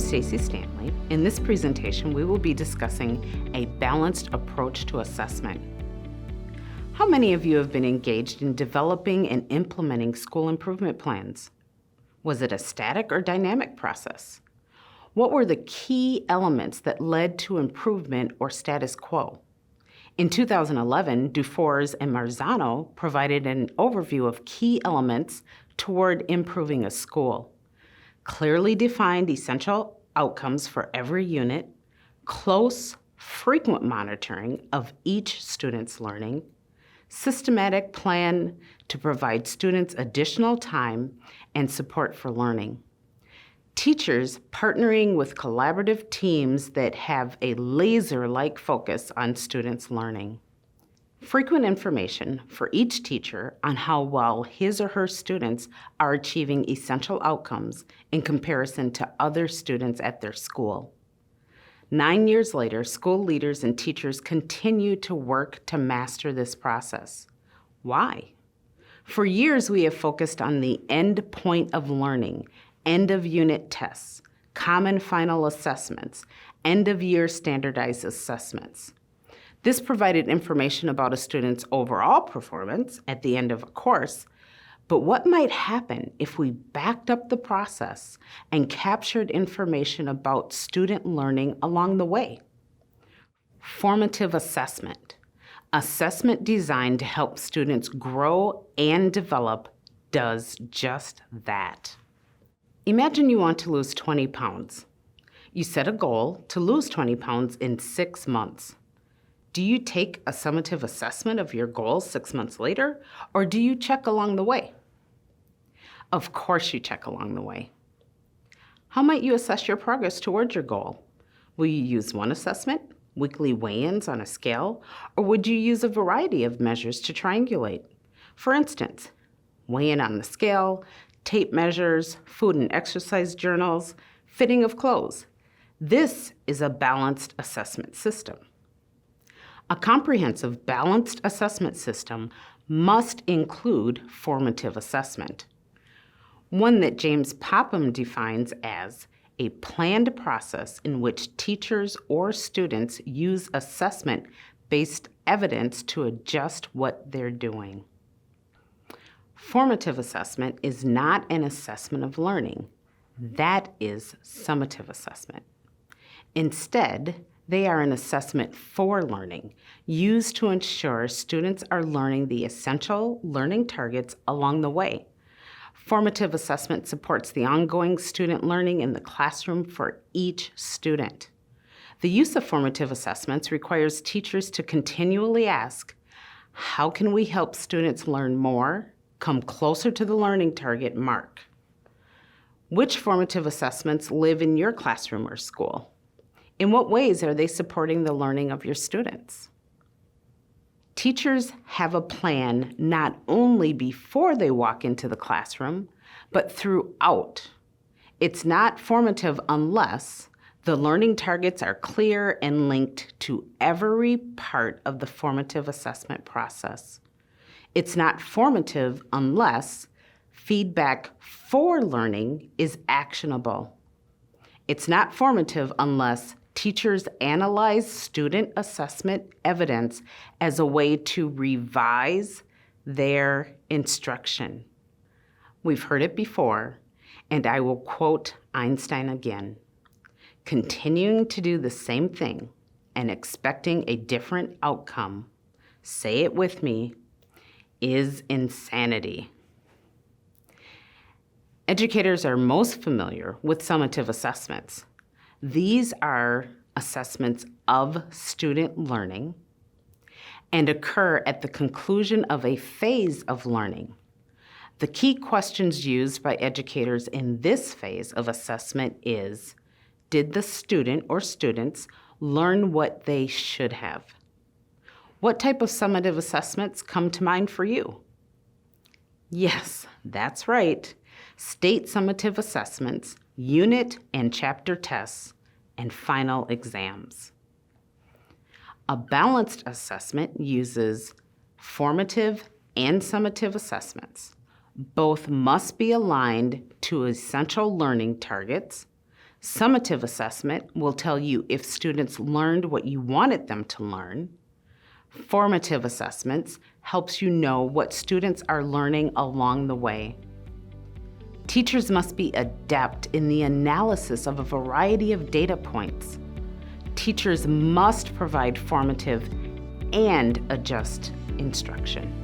Stacie Stanley. In this presentation, we will be discussing a balanced approach to assessment. How many of you have been engaged in developing and implementing school improvement plans? Was it a static or dynamic process? What were the key elements that led to improvement or status quo? In 2011, Dufours and Marzano provided an overview of key elements toward improving a school. Clearly defined essential outcomes for every unit, close, frequent monitoring of each student's learning, systematic plan to provide students additional time and support for learning. Teachers partnering with collaborative teams that have a laser-like focus on students' learning. Frequent information for each teacher on how well his or her students are achieving essential outcomes in comparison to other students at their school. 9 years later, school leaders and teachers continue to work to master this process. Why? For years, we have focused on the end point of learning, end-of-unit tests, common final assessments, end-of-year standardized assessments. This provided information about a student's overall performance at the end of a course, but what might happen if we backed up the process and captured information about student learning along the way? Formative assessment. Assessment designed to help students grow and develop does just that. Imagine you want to lose 20 pounds. You set a goal to lose 20 pounds in 6 months. Do you take a summative assessment of your goals 6 months later, or do you check along the way? Of course you check along the way. How might you assess your progress towards your goal? Will you use one assessment, weekly weigh-ins on a scale, or would you use a variety of measures to triangulate? For instance, weigh-in on the scale, tape measures, food and exercise journals, fitting of clothes. This is a balanced assessment system. A comprehensive, balanced assessment system must include formative assessment, one that James Popham defines as a planned process in which teachers or students use assessment-based evidence to adjust what they're doing. Formative assessment is not an assessment of learning. That is summative assessment. Instead, they are an assessment for learning, used to ensure students are learning the essential learning targets along the way. Formative assessment supports the ongoing student learning in the classroom for each student. The use of formative assessments requires teachers to continually ask, how can we help students learn more, come closer to the learning target mark? Which formative assessments live in your classroom or school? In what ways are they supporting the learning of your students? Teachers have a plan not only before they walk into the classroom, but throughout. It's not formative unless the learning targets are clear and linked to every part of the formative assessment process. It's not formative unless feedback for learning is actionable. It's not formative unless teachers analyze student assessment evidence as a way to revise their instruction. We've heard it before, and I will quote Einstein again. Continuing to do the same thing and expecting a different outcome, say it with me, is insanity. Educators are most familiar with summative assessments. These are assessments of student learning and occur at the conclusion of a phase of learning. The key questions used by educators in this phase of assessment is, did the student or students learn what they should have? What type of summative assessments come to mind for you? Yes, that's right. State summative assessments, unit and chapter tests, and final exams. A balanced assessment uses formative and summative assessments. Both must be aligned to essential learning targets, Summative assessment will tell you if students learned what you wanted them to learn. Formative assessments helps you know what students are learning along the way. Teachers must be adept in the analysis of a variety of data points. Teachers must provide formative and adjust instruction.